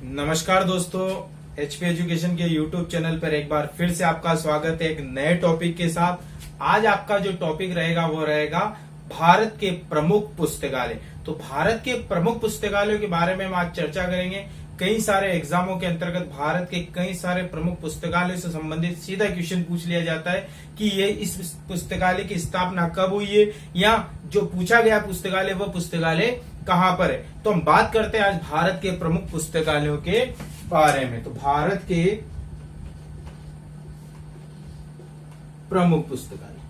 नमस्कार दोस्तों, HP education के यूट्यूब चैनल पर एक बार फिर से आपका स्वागत है एक नए टॉपिक के साथ। आज आपका जो टॉपिक रहेगा वो रहेगा भारत के प्रमुख पुस्तकालय। तो भारत के प्रमुख पुस्तकालयों के बारे में हम आज चर्चा करेंगे। कई सारे एग्जामों के अंतर्गत भारत के कई सारे प्रमुख पुस्तकालय से संबंधित सीधा क्वेश्चन पूछ लिया जाता है कि ये इस पुस्तकालय की स्थापना कब हुई है, या जो पूछा गया पुस्तकालय वो पुस्तकालय कहां पर है। तो हम बात करते हैं आज भारत के प्रमुख पुस्तकालयों के बारे में। तो भारत के प्रमुख पुस्तकालय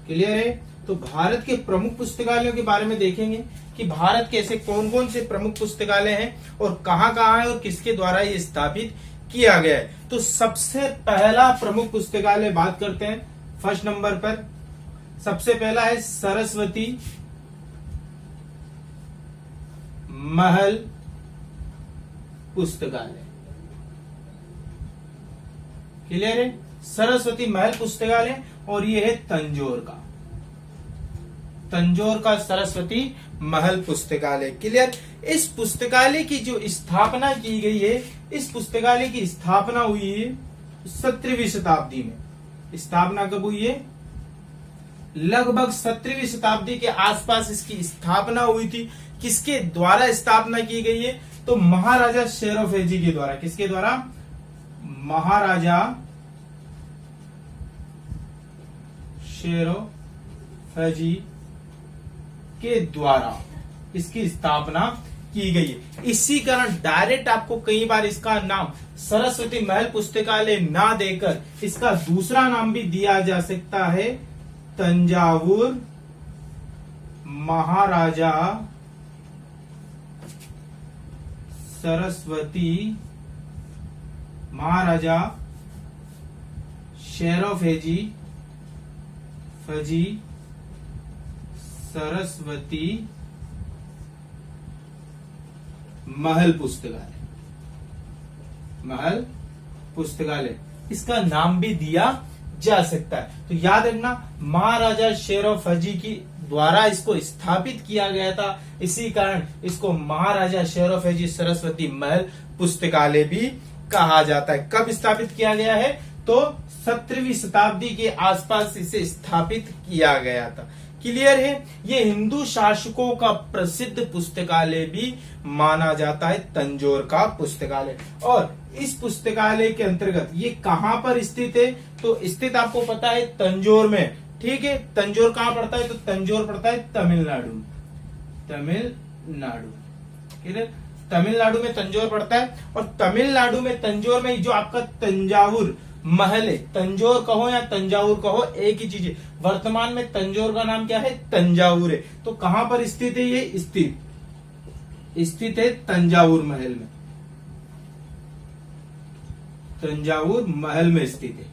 क्लियर है। तो भारत के प्रमुख पुस्तकालयों के बारे में देखेंगे कि भारत के ऐसे कौन कौन से प्रमुख पुस्तकालय हैं और कहां कहां है और किसके द्वारा ये स्थापित किया गया है। तो सबसे पहला प्रमुख पुस्तकालय बात करते हैं, फर्स्ट नंबर पर सबसे पहला है सरस्वती महल पुस्तकालय। क्लियर है, सरस्वती महल पुस्तकालय, और ये है तंजौर का सरस्वती महल पुस्तकालय। क्लियर। इस पुस्तकालय की जो स्थापना की गई है, इस पुस्तकालय की स्थापना हुई है 17वीं शताब्दी में। स्थापना कब हुई है? लगभग 17वीं शताब्दी के आसपास इसकी स्थापना हुई थी। किसके द्वारा स्थापना की गई है? तो महाराजा शेरोफेजी के द्वारा। किसके द्वारा? महाराजा शेरोफेजी के द्वारा इसकी स्थापना की गई है। इसी कारण डायरेक्ट आपको कई बार इसका नाम सरस्वती महल पुस्तकालय ना देकर इसका दूसरा नाम भी दिया जा सकता है, तंजावुर महाराजा सरस्वती महाराजा शेरोफेजी सरस्वती महल पुस्तकालय इसका नाम भी दिया जा सकता है। तो याद रखना, महाराजा शेरोफेजी की द्वारा इसको स्थापित किया गया था, इसी कारण इसको महाराजा शेरोफेजी सरस्वती महल पुस्तकालय भी कहा जाता है। कब स्थापित किया गया है? तो 17वीं शताब्दी के आसपास इसे स्थापित किया गया था। क्लियर है। ये हिंदू शासकों का प्रसिद्ध पुस्तकालय भी माना जाता है, तंजौर का पुस्तकालय। और इस पुस्तकालय के अंतर्गत ये कहां पर स्थित है? तो स्थित आपको पता है तंजौर में। ठीक है, तंजौर कहां पड़ता है? तो तंजौर पड़ता है तमिलनाडु। क्लियर, तमिलनाडु में तंजौर पड़ता है। और तमिलनाडु में तंजौर में जो आपका तंजावुर महल है, तंजौर कहो या तंजावुर कहो एक ही चीज है। वर्तमान में तंजौर का नाम क्या है? तंजावुर है। तो कहां पर स्थित है? ये स्थित है तंजावुर महल में। तंजावुर महल में स्थित है।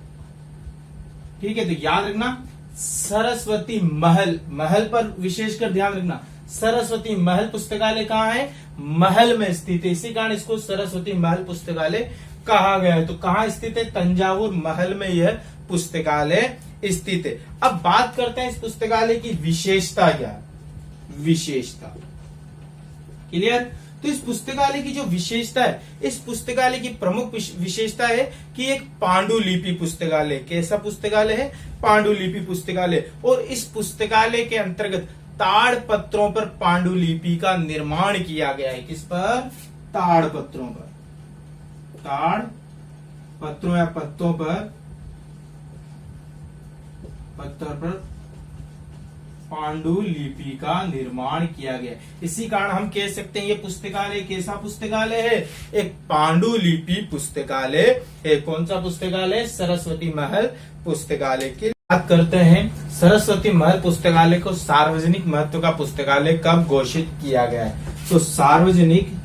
ठीक है, तो याद रखना सरस्वती महल पर विशेषकर ध्यान रखना। सरस्वती महल पुस्तकालय कहाँ है? महल में स्थित है, इसी कारण इसको सरस्वती महल पुस्तकालय कहा गया है। तो कहाँ स्थित है? तंजावुर महल में यह पुस्तकालय स्थित है। अब बात करते हैं इस पुस्तकालय की विशेषता क्या है। क्लियर। तो इस पुस्तकालय की जो विशेषता है, इस पुस्तकालय की प्रमुख विशेषता है कि एक पांडुलिपि पुस्तकालय। कैसा पुस्तकालय है? पांडुलिपि पुस्तकालय। और इस पुस्तकालय के अंतर्गत ताड़पत्रों पर पांडुलिपि का निर्माण किया गया है। किस पर? ताड़पत्रों पर। ताड़पत्रों या पत्तों पर पांडुलिपि का निर्माण किया गया। इसी कारण हम कह सकते हैं ये पुस्तकालय कैसा पुस्तकालय है? एक पांडुलिपि पुस्तकालय है। कौन सा पुस्तकालय? सरस्वती महल पुस्तकालय की बात करते हैं। सरस्वती महल पुस्तकालय को सार्वजनिक महत्व का पुस्तकालय कब घोषित किया गया है? तो सार्वजनिक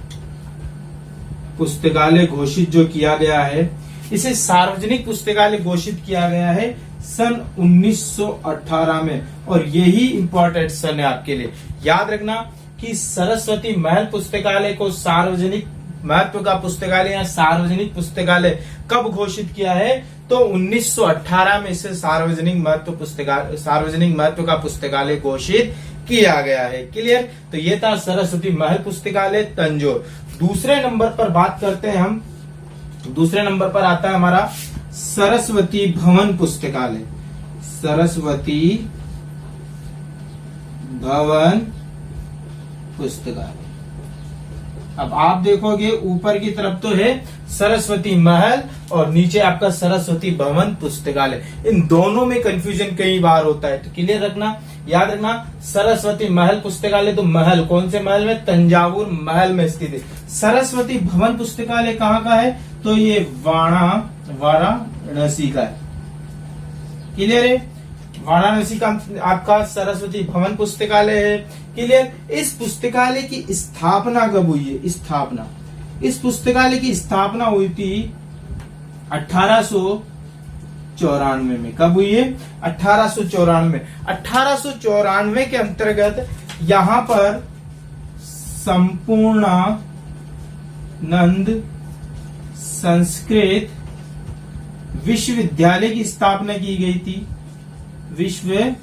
पुस्तकालय घोषित जो किया गया है, इसे सार्वजनिक पुस्तकालय घोषित किया गया है सन 1918 में। और यही इंपॉर्टेंट सन है आपके लिए। याद रखना कि सरस्वती महल पुस्तकालय को सार्वजनिक महत्व का पुस्तकालय या सार्वजनिक पुस्तकालय कब घोषित किया है? तो 1918 में इसे सार्वजनिक महत्व का पुस्तकालय घोषित किया गया है। क्लियर। तो ये था सरस्वती महल पुस्तकालय तंजौर। दूसरे नंबर पर बात करते हैं हम। दूसरे नंबर पर आता है हमारा सरस्वती भवन पुस्तकालय। सरस्वती भवन पुस्तकालय। अब आप देखोगे ऊपर की तरफ तो है सरस्वती महल और नीचे आपका सरस्वती भवन पुस्तकालय। इन दोनों में कंफ्यूजन कई बार होता है, तो क्लियर रखना, याद रखना। सरस्वती महल पुस्तकालय तो महल, कौन से महल में? तंजावुर महल में स्थित है। सरस्वती भवन पुस्तकालय कहाँ का है? तो ये वाराणसी का है। क्लियर है। वाराणसी का आपका सरस्वती भवन पुस्तकालय है। क्लियर। इस पुस्तकालय की स्थापना कब हुई है? स्थापना, इस पुस्तकालय की स्थापना हुई थी 1894 में। कब हुई है? 1894। 1894 के अंतर्गत यहाँ पर संपूर्णानंद संस्कृत विश्वविद्यालय की स्थापना की गई थी। विश्वविद्यालय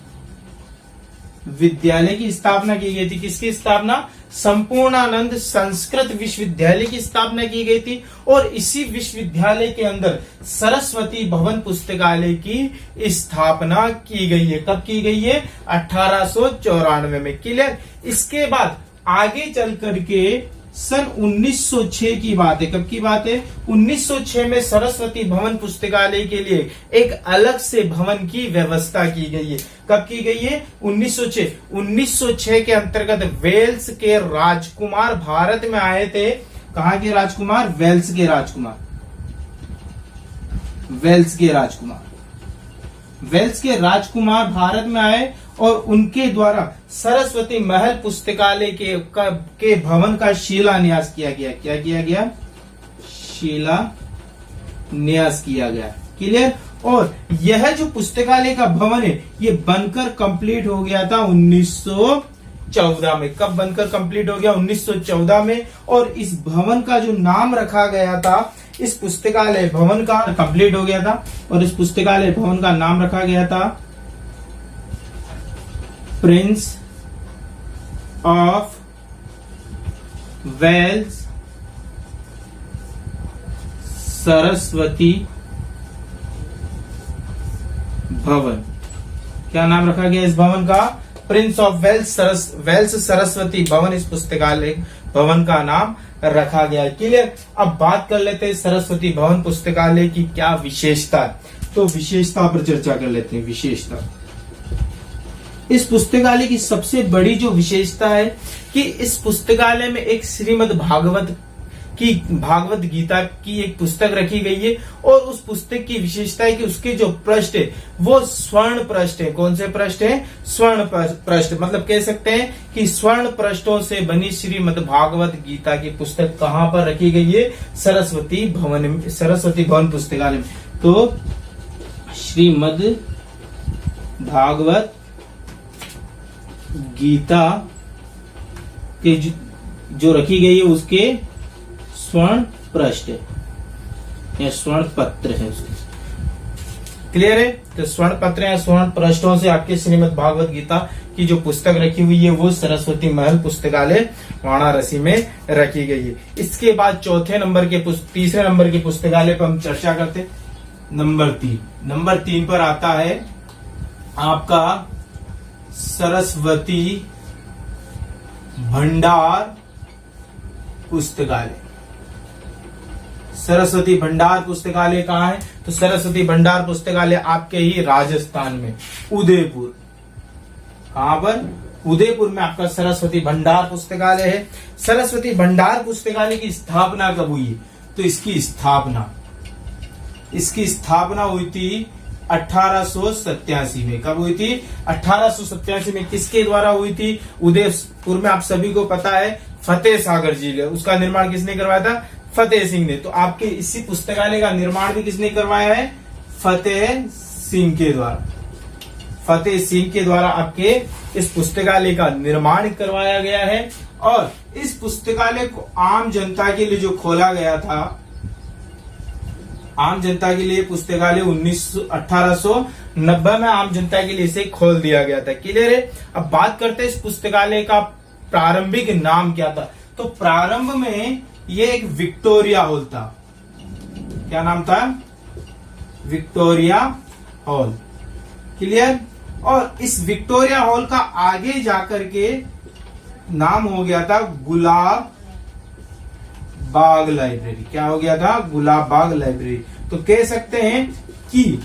की स्थापना की गई थी। किसकी स्थापना? संपूर्णानंद संस्कृत विश्वविद्यालय की स्थापना की गई थी। और इसी विश्वविद्यालय के अंदर सरस्वती भवन पुस्तकालय की स्थापना की गई है। कब की गई है? 1894 में। क्लियर। इसके बाद आगे चल करके सन 1906 की बात है। कब की बात है? 1906 में सरस्वती भवन पुस्तकालय के लिए एक अलग से भवन की व्यवस्था की गई है। कब की गई है? 1906। 1906 के अंतर्गत वेल्स के राजकुमार भारत में आए थे। कहाँ के राजकुमार? वेल्स के राजकुमार। वेल्स के राजकुमार, वेल्स के राजकुमार भारत में आए और उनके द्वारा सरस्वती महल पुस्तकालय के भवन का शिलान्यास किया गया। क्या किया गया? शिलान्यास किया गया। क्लियर। और यह जो पुस्तकालय का भवन है ये बनकर कंप्लीट हो गया था 1914 में। कब बनकर कंप्लीट हो गया? 1914 में। और इस भवन का जो नाम रखा गया था, इस पुस्तकालय भवन का कंप्लीट हो गया था और इस पुस्तकालय भवन का नाम रखा गया था प्रिंस ऑफ वेल्स सरस्वती भवन। क्या नाम रखा गया इस भवन का? प्रिंस ऑफ वेल्स सरस्वती भवन, इस पुस्तकालय भवन का नाम रखा गया। क्लियर। अब बात कर लेते हैं सरस्वती भवन पुस्तकालय की क्या विशेषता। तो विशेषता पर चर्चा कर लेते हैं। विशेषता, इस पुस्तकालय की सबसे बड़ी जो विशेषता है कि इस पुस्तकालय में एक श्रीमद् भागवत गीता की एक पुस्तक रखी गई है। और उस पुस्तक की विशेषता है कि उसके जो पृष्ठ है वो स्वर्ण पृष्ठ है। कौन से पृष्ठ है? स्वर्ण पृष्ठ। मतलब कह सकते हैं कि स्वर्ण पृष्ठों से बनी श्रीमद् भागवत गीता की पुस्तक कहाँ पर रखी गई है? सरस्वती भवन पुस्तकालय में। तो श्रीमद् भागवत गीता के जो रखी गई है उसके स्वर्ण पृष्ठ या स्वर्ण पत्र है उसके। क्लियर है। तो स्वर्ण पत्र या स्वर्ण पृष्ठों से आपके श्रीमद् भागवत गीता की जो पुस्तक रखी हुई है वो सरस्वती महल पुस्तकालय वाराणसी में रखी गई है। इसके बाद तीसरे नंबर के पुस्तकालय पर हम चर्चा करते। नंबर 3 पर आता है आपका सरस्वती भंडार पुस्तकालय। सरस्वती भंडार पुस्तकालय कहाँ है? तो सरस्वती भंडार पुस्तकालय आपके ही राजस्थान में उदयपुर। कहाँ पर? उदयपुर में आपका सरस्वती भंडार पुस्तकालय है। सरस्वती भंडार पुस्तकालय की स्थापना कब हुई? तो इसकी स्थापना हुई थी 1887 में। कब हुई थी? 1887 में। किसके द्वारा हुई थी? उदयपुर में आप सभी को पता है फतेह सागर झील है, उसका निर्माण किसने करवाया था? फतेह सिंह ने। तो आपके इसी पुस्तकालय का निर्माण भी किसने करवाया है? फतेह सिंह के द्वारा। फतेह सिंह के द्वारा आपके इस पुस्तकालय का निर्माण करवाया गया है। और इस पुस्तकालय को आम जनता के लिए जो खोला गया था आम जनता के लिए पुस्तकालय 1890 में आम जनता के लिए इसे खोल दिया गया था। क्लियर है। अब बात करते हैं इस पुस्तकालय का प्रारंभिक नाम क्या था। तो प्रारंभ में ये एक विक्टोरिया हॉल था। क्या नाम था? Victoria hall. क्लियर। और इस विक्टोरिया हॉल का आगे जाकर के नाम हो गया था गुलाब बाग लाइब्रेरी। क्या हो गया था? गुलाब बाग लाइब्रेरी। तो कह सकते हैं कि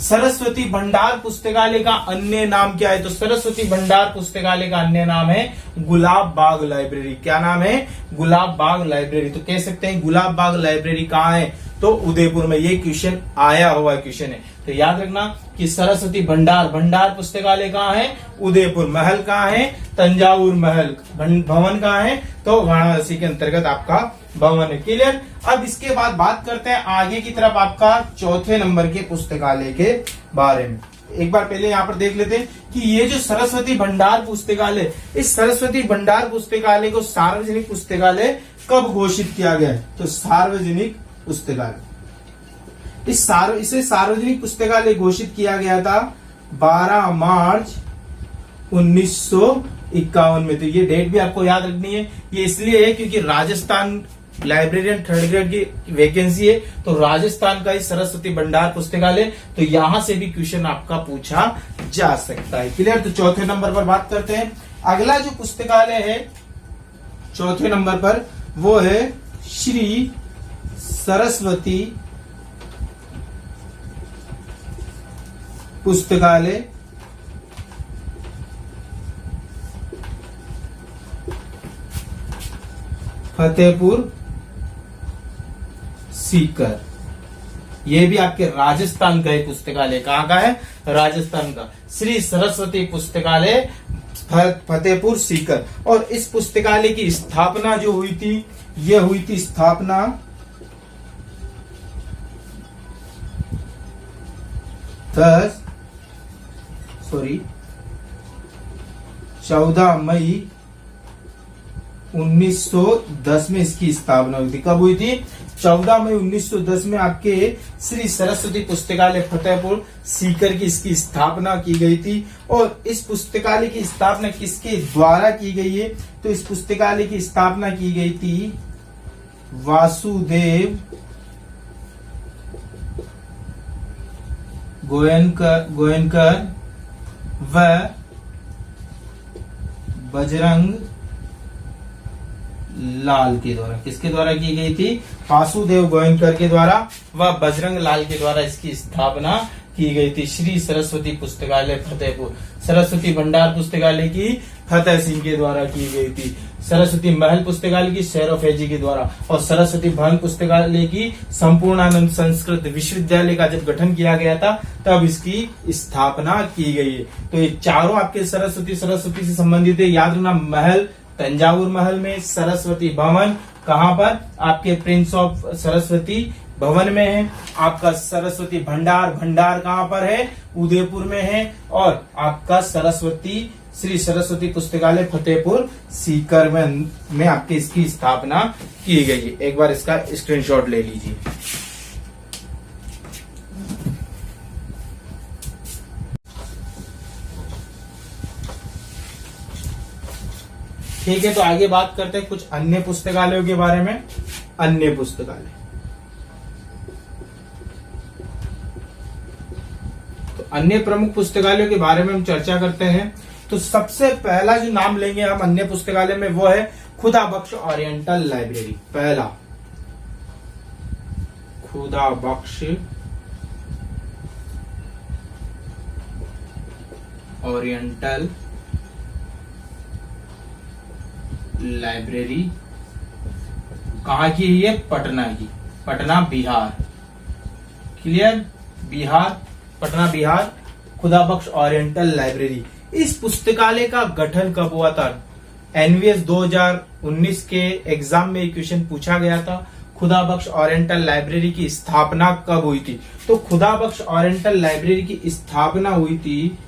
सरस्वती भंडार पुस्तकालय का अन्य नाम क्या है? तो सरस्वती भंडार पुस्तकालय का अन्य नाम है गुलाब बाग लाइब्रेरी। क्या नाम है? गुलाब बाग लाइब्रेरी। तो कह सकते हैं गुलाब बाग लाइब्रेरी कहाँ है? तो उदयपुर में। ये क्वेश्चन आया हुआ क्वेश्चन है, तो याद रखना कि सरस्वती भंडार पुस्तकालय कहाँ है? उदयपुर। महल कहाँ है? तंजावुर महल। भवन कहाँ है? तो वाराणसी के अंतर्गत आपका भवन है। क्लियर। अब इसके बाद बात करते हैं आगे की तरफ आपका चौथे नंबर के पुस्तकालय के बारे में। एक बार पहले यहाँ पर देख लेते हैं कि ये जो सरस्वती भंडार पुस्तकालय, इस सरस्वती भंडार पुस्तकालय को सार्वजनिक पुस्तकालय कब घोषित किया गया है? तो सार्वजनिक पुस्तकालय, इसे सार्वजनिक पुस्तकालय घोषित किया गया था 12 मार्च 1951 में। तो ये डेट भी आपको याद रखनी है। ये इसलिए है क्योंकि राजस्थान लाइब्रेरियन 3rd ग्रेड की वैकेंसी है, तो राजस्थान का ही सरस्वती भंडार पुस्तकालय, तो यहां से भी क्वेश्चन आपका पूछा जा सकता है। क्लियर। तो चौथे नंबर पर बात करते हैं। अगला जो पुस्तकालय है चौथे नंबर पर, वो है श्री सरस्वती पुस्तकालय फतेहपुर सीकर। ये भी आपके राजस्थान का है पुस्तकालय। कहाँ का है? राजस्थान का श्री सरस्वती पुस्तकालय फतेहपुर सीकर। और इस पुस्तकालय की स्थापना जो हुई थी, ये हुई थी स्थापना 14 मई 1910 में इसकी स्थापना हुई थी। कब हुई थी? 14 मई 1910 में आपके श्री सरस्वती पुस्तकालय फतेहपुर सीकर की इसकी स्थापना की गई थी। और इस पुस्तकालय की स्थापना किसके द्वारा की गई है? तो इस पुस्तकालय की स्थापना की गई थी वासुदेव गोयनकर व बजरंग लाल के द्वारा। किसके द्वारा की गई थी? वासुदेव गोयनकर के द्वारा व बजरंग लाल के द्वारा इसकी स्थापना की गई थी। श्री सरस्वती पुस्तकालय फतेहपुर, सरस्वती भंडार पुस्तकालय की फतेह सिंह के द्वारा की गई थी। सरस्वती महल पुस्तकालय की शेरॉफ एजी के द्वारा, और सरस्वती भवन पुस्तकालय की संपूर्णानंद संस्कृत विश्वविद्यालय का जब गठन किया गया था तब इसकी स्थापना की गई है। तो ये चारों आपके सरस्वती से संबंधित है। याद रखना, महल तंजावुर महल में, सरस्वती भवन कहाँ पर? आपके प्रिंस ऑफ सरस्वती भवन में है। आपका सरस्वती भंडार कहाँ पर है? उदयपुर में है। और आपका श्री सरस्वती पुस्तकालय फतेहपुर सीकर में आपकी इसकी स्थापना की गई है। एक बार इसका स्क्रीनशॉट ले लीजिए। ठीक है। तो आगे बात करते हैं कुछ अन्य पुस्तकालयों के बारे में। अन्य पुस्तकालय, तो अन्य प्रमुख पुस्तकालयों के बारे में हम चर्चा करते हैं। तो सबसे पहला जो नाम लेंगे हम अन्य पुस्तकालय में, वो है खुदा बख्श ओरिएंटल लाइब्रेरी। पहला खुदा बख्श ओरिएंटल लाइब्रेरी कहाँ की है? ये पटना की, पटना बिहार। क्लियर। बिहार, पटना बिहार, खुदा बख्श ओरिएंटल लाइब्रेरी। इस पुस्तकालय का गठन कब हुआ था? एनवीएस 2019 के एग्जाम में क्वेश्चन पूछा गया था। खुदा बख्श ओरिएंटल लाइब्रेरी की स्थापना कब हुई थी? तो खुदा बख्श ओरिएंटल लाइब्रेरी की स्थापना हुई थी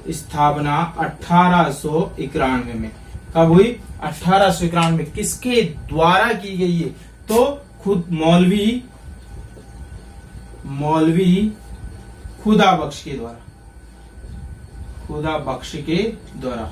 1891 में। कब हुई? 1891 में। किसके द्वारा की गई है? तो खुद मौलवी मौलवी खुदा बख्श के द्वारा, खुदा बख्श के द्वारा,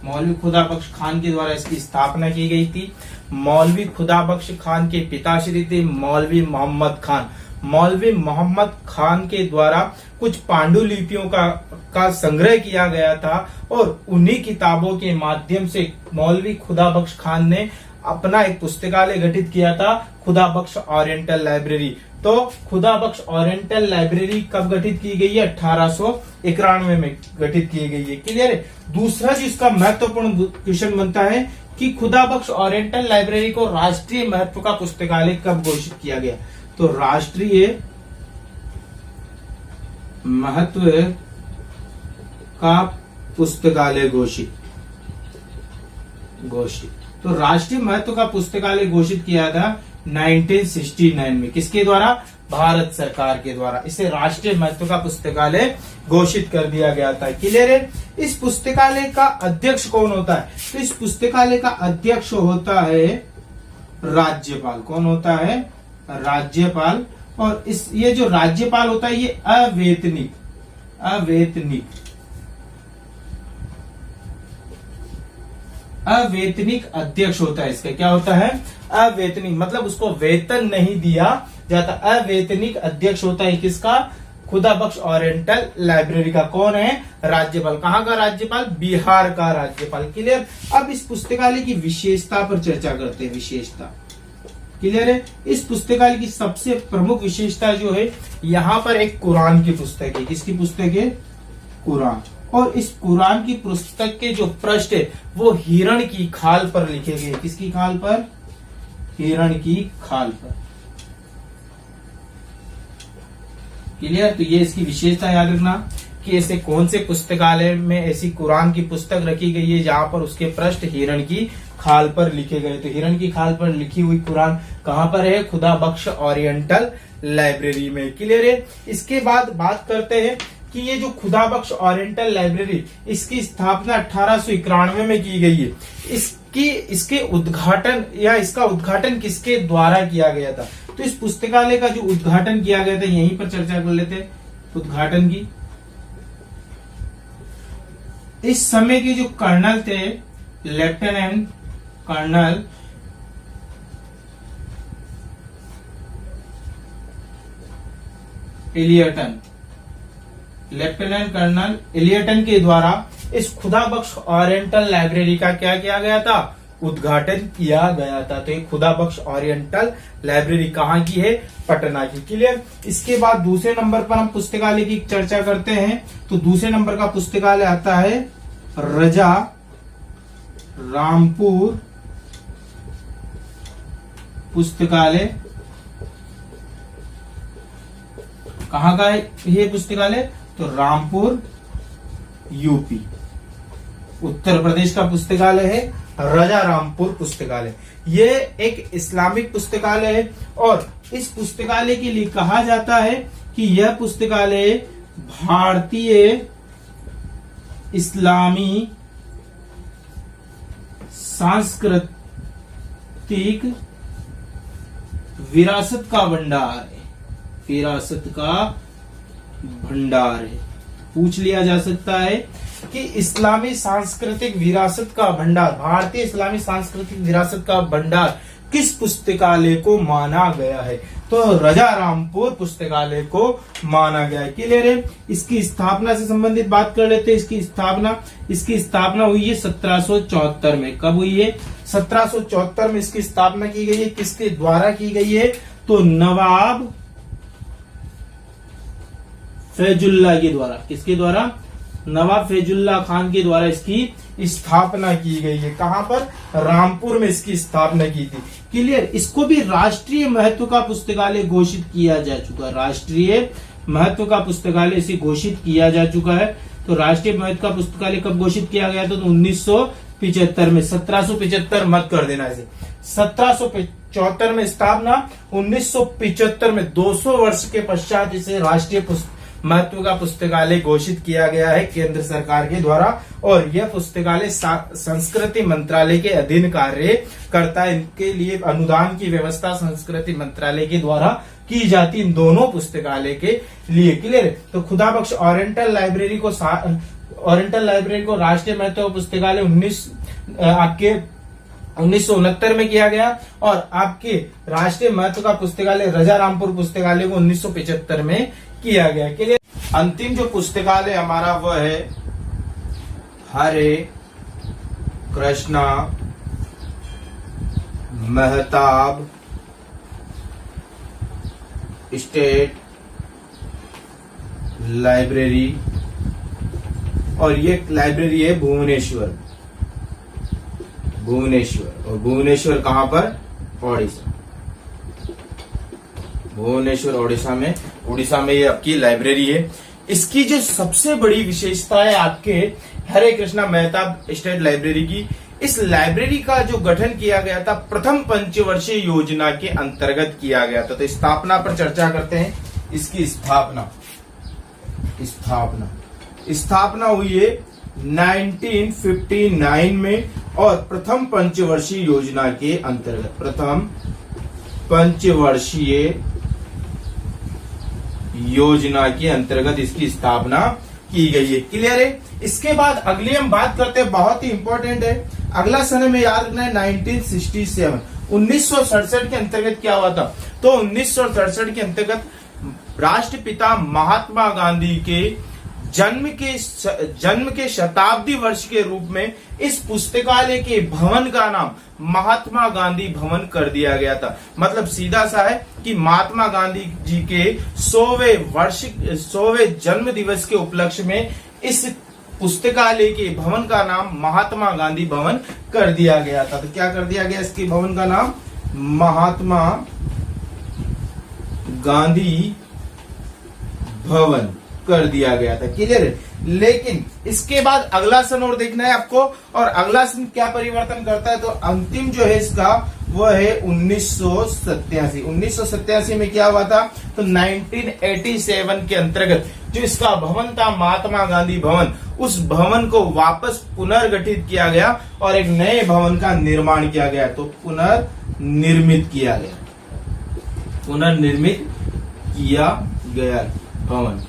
मौलवी खुदा बख्श खान के द्वारा इसकी स्थापना की गई थी। मौलवी खुदा बख्श खान के पिताश्री थे मौलवी मोहम्मद खान। मौलवी मोहम्मद खान के द्वारा कुछ पांडुलिपियों का संग्रह किया गया था और उन्हीं किताबों के माध्यम से मौलवी खुदा बख्श खान ने अपना एक पुस्तकालय गठित किया था, खुदा बख्श ओरिएंटल लाइब्रेरी। तो खुदा बख्श ओरिएंटल लाइब्रेरी कब गठित की गई है? 1891 में गठित की गई है। क्लियर है। दूसरा जिसका महत्वपूर्ण क्वेश्चन बनता है कि खुदा बख्श ओरिएंटल लाइब्रेरी को राष्ट्रीय महत्व का पुस्तकालय कब घोषित किया गया? तो राष्ट्रीय महत्व का पुस्तकालय घोषित तो राष्ट्रीय महत्व का पुस्तकालय घोषित किया था 1969 में। किसके द्वारा? भारत सरकार के द्वारा इसे राष्ट्रीय महत्व का पुस्तकालय घोषित कर दिया गया था। क्लियर है। इस पुस्तकालय का अध्यक्ष कौन होता है? तो इस पुस्तकालय का अध्यक्ष होता है राज्यपाल। कौन होता है? राज्यपाल। और ये जो राज्यपाल होता है ये अवेतनिक अध्यक्ष होता है। इसका क्या होता है? अवेतनिक, मतलब उसको वेतन नहीं दिया जाता। अवेतनिक अध्यक्ष होता है किसका? खुदा बख्श ओरिएंटल लाइब्रेरी का। कौन है? राज्यपाल। कहाँ का राज्यपाल? बिहार का राज्यपाल। क्लियर। अब इस पुस्तकालय की विशेषता पर चर्चा करते हैं। विशेषता क्लियर है। इस पुस्तकालय की सबसे प्रमुख विशेषता जो है, यहाँ पर एक कुरान की पुस्तक है। किसकी पुस्तक है? कुरान। और इस कुरान की पुस्तक के जो पृष्ठ है वो हिरण की खाल पर लिखे गए। किसकी खाल पर? हिरण की खाल पर। क्लियर। तो ये इसकी विशेषता याद रखना कि ऐसे कौन से पुस्तकालय में ऐसी कुरान की पुस्तक रखी गई है जहां पर उसके पृष्ठ हिरण की खाल पर लिखे गए। तो हिरण की खाल पर लिखी हुई कुरान कहां पर है? खुदा बख्श ओरिएंटल लाइब्रेरी में। क्लियर है। इसके बाद बात करते हैं कि ये जो खुदा बख्श ओरिएंटल लाइब्रेरी, इसकी स्थापना 1891 में की गई है। इसके उद्घाटन या इसका उद्घाटन किसके द्वारा किया गया था? तो इस पुस्तकालय का जो उद्घाटन किया गया था, यहीं पर चर्चा कर लेते हैं उद्घाटन की। इस समय के जो कर्नल थे, लेफ्टिनेंट कर्नल एलियटन, लेफ्टिनेंट कर्नल एलियटन के द्वारा इस खुदा बख्श ओरिएंटल लाइब्रेरी का क्या किया गया था? उद्घाटन किया गया था। तो ये खुदा बख्श ओरिएंटल लाइब्रेरी कहाँ की है? पटना की। क्लियर। इसके बाद दूसरे नंबर पर हम पुस्तकालय की चर्चा करते हैं। तो दूसरे नंबर का पुस्तकालय आता है रजा रामपुर पुस्तकालय। कहाँ का है ये पुस्तकालय? तो रामपुर, यूपी, उत्तर प्रदेश का पुस्तकालय है रजा रामपुर पुस्तकालय। ये एक इस्लामिक पुस्तकालय है और इस पुस्तकालय के लिए कहा जाता है कि यह पुस्तकालय भारतीय इस्लामी सांस्कृतिक विरासत का भंडार है। विरासत का भंडार है। पूछ लिया जा सकता है कि इस्लामी सांस्कृतिक विरासत का भंडार, भारतीय इस्लामी सांस्कृतिक विरासत का भंडार किस पुस्तकालय को माना गया है? तो रजा रामपुर पुस्तकालय को माना गया है। क्लियर है। इसकी स्थापना से संबंधित बात कर लेते हैं। इसकी स्थापना हुई है 1774 में। कब हुई है? 1774 में इसकी स्थापना की गई है। किसके द्वारा की गई है? तो नवाब फैजुल्ला के द्वारा। किसके द्वारा? नवाब फैजुल्ला खान के द्वारा इसकी स्थापना की गई है। कहां पर? रामपुर में इसकी स्थापना की थी। क्लियर। इसको भी राष्ट्रीय महत्व का पुस्तकालय घोषित किया जा चुका है। राष्ट्रीय महत्व का पुस्तकालय इसे घोषित किया जा चुका है। तो राष्ट्रीय महत्व का पुस्तकालय कब घोषित किया गया था? तो 1975 में। 1775 मत कर देना इसे। 1774 में स्थापना, 1975 में 200 वर्ष के पश्चात इसे राष्ट्रीय महत्व का पुस्तकालय घोषित किया गया है केंद्र सरकार के द्वारा। और यह पुस्तकालय संस्कृति मंत्रालय के अधीन कार्य करता है। इनके लिए अनुदान की व्यवस्था संस्कृति मंत्रालय के द्वारा की जाती इन दोनों पुस्तकालय के लिए। क्लियर है। तो खुदाबख्श ओरिएंटल लाइब्रेरी को राष्ट्रीय महत्व पुस्तकालय 1969 में किया गया, और आपके राष्ट्रीय महत्व का पुस्तकालय राजारामपुर पुस्तकालय को 1975 में किया गया। क्लियर। अंतिम जो पुस्तकालय हमारा वह है हरे कृष्णा मेहताब स्टेट लाइब्रेरी, और ये लाइब्रेरी है भुवनेश्वर। और भुवनेश्वर कहां पर? ओडिशा। भुवनेश्वर ओडिशा में ये आपकी लाइब्रेरी है। इसकी जो सबसे बड़ी विशेषता है आपके हरे कृष्णा मेहताब स्टेट लाइब्रेरी की, इस लाइब्रेरी का जो गठन किया गया था प्रथम पंचवर्षीय योजना के अंतर्गत किया गया था। तो स्थापना पर चर्चा करते हैं। इसकी स्थापना हुई है 1959 में, और प्रथम पंचवर्षीय योजना के अंतर्गत इसकी स्थापना की गई है। क्लियर है। इसके बाद अगली हम बात करते हैं, बहुत ही इंपॉर्टेंट है। अगला सन में याद रखना है 1967, 1967 के अंतर्गत क्या हुआ था? तो 1967 के अंतर्गत राष्ट्रपिता महात्मा गांधी के जन्म के शताब्दी वर्ष के रूप में इस पुस्तकालय के भवन का नाम महात्मा गांधी भवन कर दिया गया था। मतलब सीधा सा है कि महात्मा गांधी जी के 100वें जन्म दिवस के उपलक्ष्य में इस पुस्तकालय के भवन का नाम महात्मा गांधी भवन कर दिया गया था। तो क्या कर दिया गया? इसके भवन का नाम महात्मा गांधी भवन कर दिया गया था। क्लियर है। लेकिन इसके बाद अगला सन और देखना है आपको, और अगला सन क्या परिवर्तन करता है? तो अंतिम जो है इसका वह है 1987। 1987 में क्या हुआ था? तो 1987 के अंतर्गत जो इसका भवन था महात्मा गांधी भवन, उस भवन को वापस पुनर्गठित किया गया और एक नए भवन का निर्माण किया गया। तो पुनर्निर्मित किया गया भवन।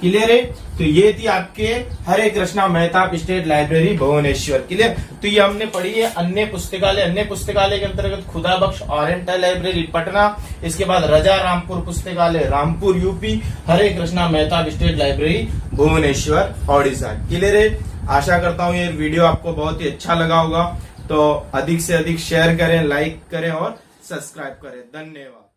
क्लियर है। तो ये थी आपके Hare Krushna Mahtab state library Bhubaneswar. Clear. तो ये हमने पढ़ी है। अन्य पुस्तकालय के अंतर्गत खुदाबख्श ओरिएंटल लाइब्रेरी पटना, इसके बाद राजारामपुर पुस्तकालय Rampur UP, Hare Krushna Mahtab state library Bhubaneswar Odisha. Clear है। आशा करता हूँ ये वीडियो आपको बहुत ही अच्छा लगा होगा। तो अधिक से अधिक शेयर करें, लाइक करें और सब्सक्राइब करें। धन्यवाद।